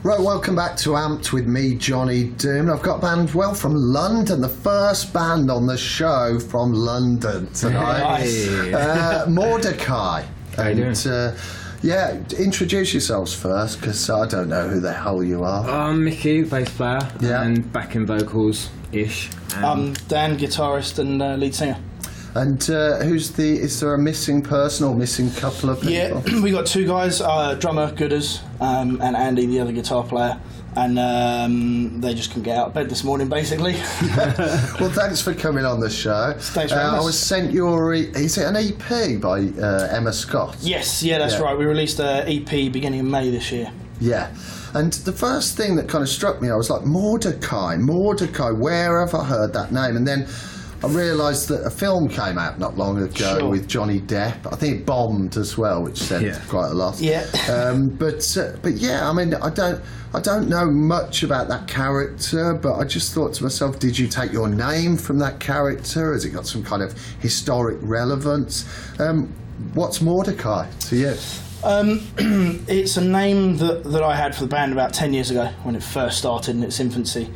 Right, welcome back to Amped with me, Johnny Doom. I've got a band, well, from London, the first band on the show from London tonight. Mordecai. How you doing? Yeah, introduce yourselves first, because I don't know who the hell you are. I'm Mickey, bass player, and backing vocals-ish. I'm Dan, guitarist and lead singer. And is there a missing person or missing couple of people? Yeah, we got two guys, drummer, Gooders, and Andy, the other guitar player. And they just couldn't get out of bed this morning, basically. Well, thanks for coming on the show. Thanks for having us. I was sent your... Is it an EP by Emma Scott? Yes, that's right. We released an EP beginning of May this year. Yeah. And the first thing that kind of struck me, I was like, Mordecai, where have I heard that name? And then I realised that a film came out not long ago with Johnny Depp. I think it bombed as well, which said quite a lot. Yeah. But yeah, I mean, I don't know much about that character, but I just thought to myself, did you take your name from that character? Has it got some kind of historic relevance? What's Mordecai to you? It's a name that I had for the band about 10 years ago when it first started in its infancy.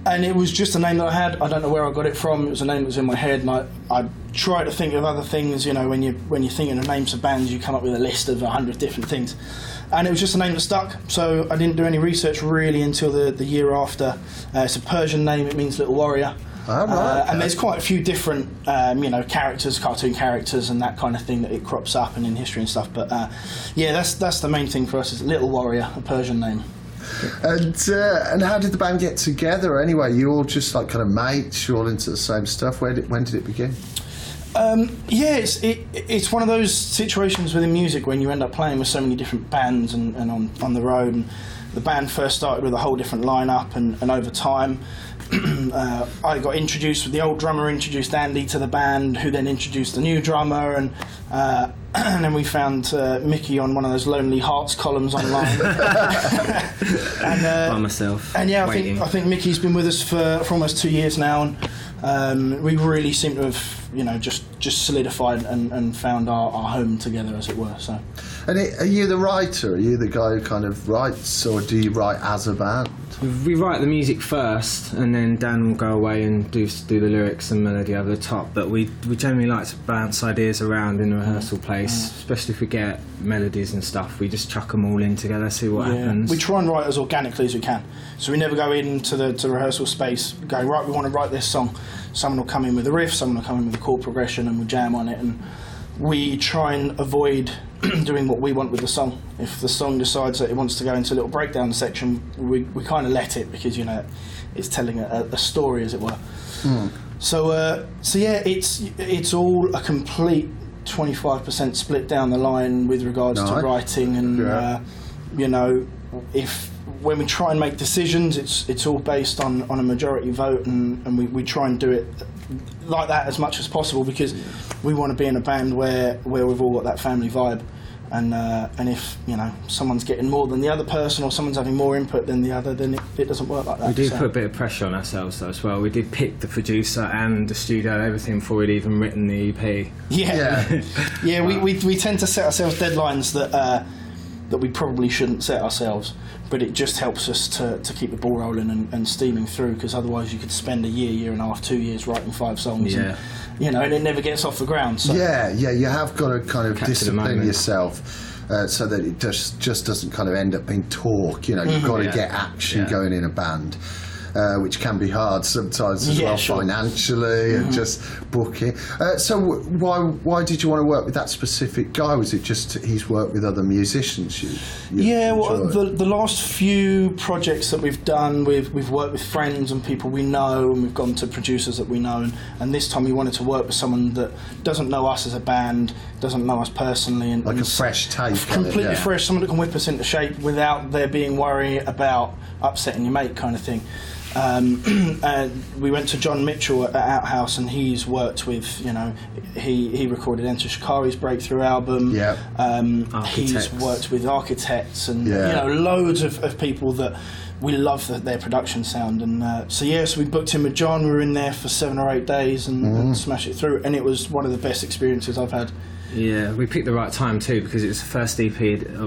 And it was just a name that I had. I don't know where I got it from. It was a name that was in my head, and I tried to think of other things. You know, when you're thinking of names of bands, you come up with a list of 100 different things. And it was just a name that stuck, so I didn't do any research really until the year after. It's a Persian name, it means little warrior. Oh, right, okay. And there's quite a few different, characters, cartoon characters and that kind of thing that it crops up and in history and stuff. But that's the main thing for us, is little warrior, a Persian name. And how did the band get together anyway? You all just like kind of mates, you're all into the same stuff. When did it begin? It's one of those situations within music when you end up playing with so many different bands and on the road. And the band first started with a whole different lineup, and over time I got introduced with the old drummer, introduced Andy to the band, who then introduced the new drummer, and then we found Mickey on one of those Lonely Hearts columns online. By myself. And I think Mickey's been with us for almost 2 years now, and we really seem to have just solidified and found our home together, as it were. So. And are you the writer? Are you the guy who kind of writes, or do you write as a band? We write the music first, and then Dan will go away and do the lyrics and melody over the top. But we generally like to bounce ideas around in the rehearsal place, especially if we get melodies and stuff. We just chuck them all in together, see what happens. We try and write as organically as we can. So we never go into the rehearsal space going, right, we want to write this song. Someone will come in with a riff, someone will come in with a chord progression, and we'll jam on it. And we try and avoid doing what we want with the song. If the song decides that it wants to go into a little breakdown section, we kind of let it, because it's telling a story, as it were. So it's all a complete 25% split down the line with regards to writing, and if when we try and make decisions, it's all based on a majority vote, and we try and do it like that as much as possible, because we want to be in a band where we've all got that family vibe, and if someone's getting more than the other person, or someone's having more input than the other, then it doesn't work like that. We do put a bit of pressure on ourselves though as well. We did pick the producer and the studio and everything before we'd even written the EP. We tend to set ourselves deadlines that we probably shouldn't set ourselves, but it just helps us to keep the ball rolling and steaming through, because otherwise you could spend a year and a half, 2 years writing 5 songs, and it never gets off the ground. So. You have got to kind of discipline yourself so that it just doesn't kind of end up being talk. You've got to get action going in a band. Which can be hard sometimes as well, financially, and just booking. So why did you want to work with that specific guy? Was it just he's worked with other musicians? The last few projects that we've done, we've worked with friends and people we know, and we've gone to producers that we know, and this time we wanted to work with someone that doesn't know us as a band, doesn't know us personally, and a fresh take, completely fresh, someone that can whip us into shape without there being worry about upsetting your mate, kind of thing. And we went to John Mitchell at Outhouse, and he's worked with, you know, he recorded Enter Shikari's breakthrough album. Yeah. He's worked with architects and you know, loads of people that we love their production sound. And so we booked in with John. We were in there for 7 or 8 days and smashed it through. And it was one of the best experiences I've had. Yeah, we picked the right time too, because it was the first EP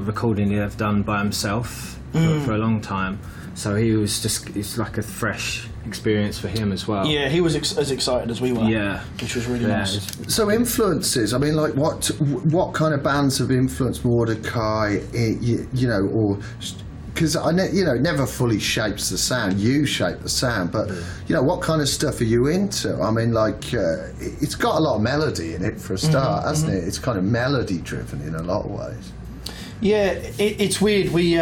recording he'd have done by himself for a long time. So it's like a fresh experience for him as well. Yeah, he was as excited as we were. Yeah, which was really nice. So influences, I mean, like what kind of bands have influenced Mordecai? You know, or because I know, you know, it never fully shapes the sound. You shape the sound, but you know, what kind of stuff are you into? I mean, like it's got a lot of melody in it for a start, hasn't it? It's kind of melody driven in a lot of ways. Yeah, it's weird. We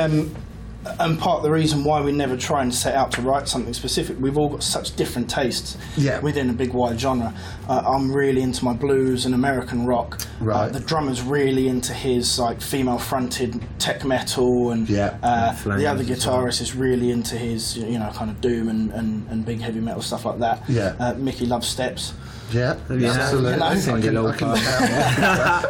and part of the reason why we never try and set out to write something specific, we've all got such different tastes within a big wide genre. I'm really into my blues and American rock. Right. The drummer's really into his like female fronted tech metal, and the other guitarist is really into his, you know, kind of doom and big heavy metal stuff like that. Yeah. Mickey loves steps. Yeah, absolutely. You know,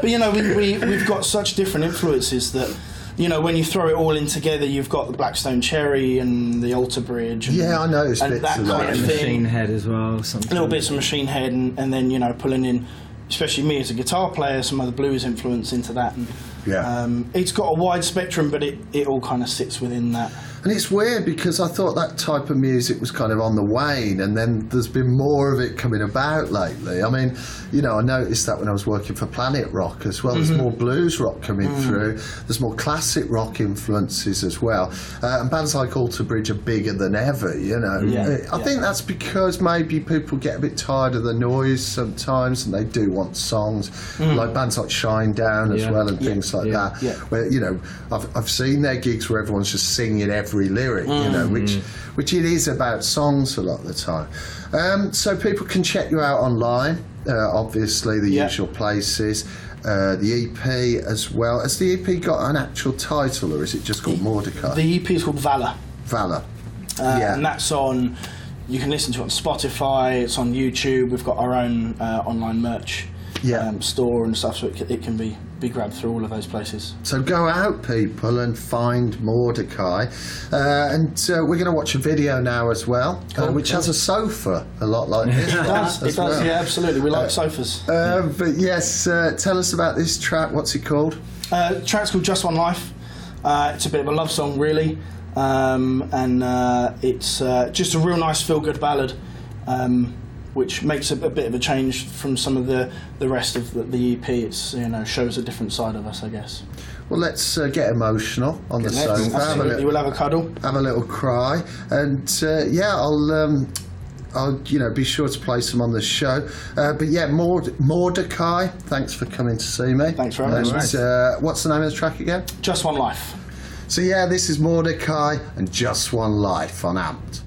but you know, we've got such different influences that, you know, when you throw it all in together, you've got the Blackstone Cherry and the Alter Bridge. And, I noticed and bits that of kind that. of thing. Machine Head as well. Something. Little bits of Machine Head, and then, you know, pulling in, especially me as a guitar player, some other blues influence into that. And, it's got a wide spectrum, but it all kind of sits within that. And it's weird because I thought that type of music was kind of on the wane, and then there's been more of it coming about lately. I mean, you know, I noticed that when I was working for Planet Rock as well. There's more blues rock coming through. There's more classic rock influences as well. And bands like Alter Bridge are bigger than ever, you know. I think that's because maybe people get a bit tired of the noise sometimes, and they do want songs. Like bands like Shinedown as well, and things like that. Where, you know, I've seen their gigs where everyone's just singing every lyric, you know, which it is about songs a lot of the time. So people can check you out online, obviously the usual places. The EP as well. Has the EP got an actual title, or is it just called Mordecai? The EP is called Valor. Valor. And that's on, you can listen to it on Spotify, it's on YouTube. We've got our own online merch store and stuff, so it can be grabbed through all of those places. So go out, people, and find Mordecai. And we're going to watch a video now as well, which has a sofa, a lot like this. It does, yeah, absolutely. We like sofas. But yes, tell us about this track. What's it called? The track's called Just One Life. It's a bit of a love song, really. And it's just a real nice feel-good ballad. Which makes a bit of a change from some of the rest of the EP. It's, you know, shows a different side of us, I guess. Well, let's get emotional on the sofa. Absolutely, we'll have a cuddle, have a little cry, and I'll you know, be sure to play some on the show. But yeah, Mordecai, thanks for coming to see me. Thanks for having us. What's the name of the track again? Just One Life. So yeah, this is Mordecai and Just One Life on Amped.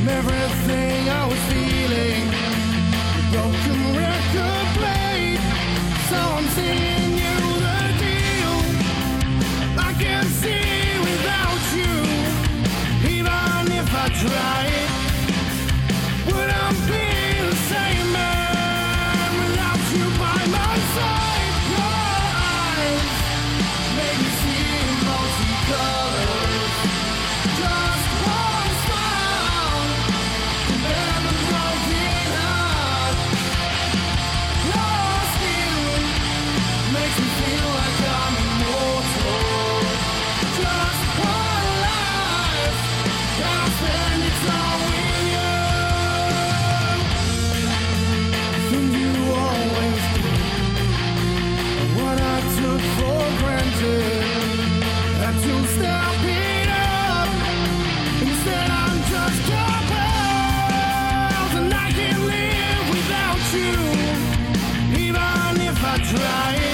Everything I was feeling, the broken record played, so I'm singing you the deal. I can't see without you, even if I tried. Would I be the same man without you by my side? Your eyes make me see multicolors. Just one smile. Never broken heart. Your skin crying.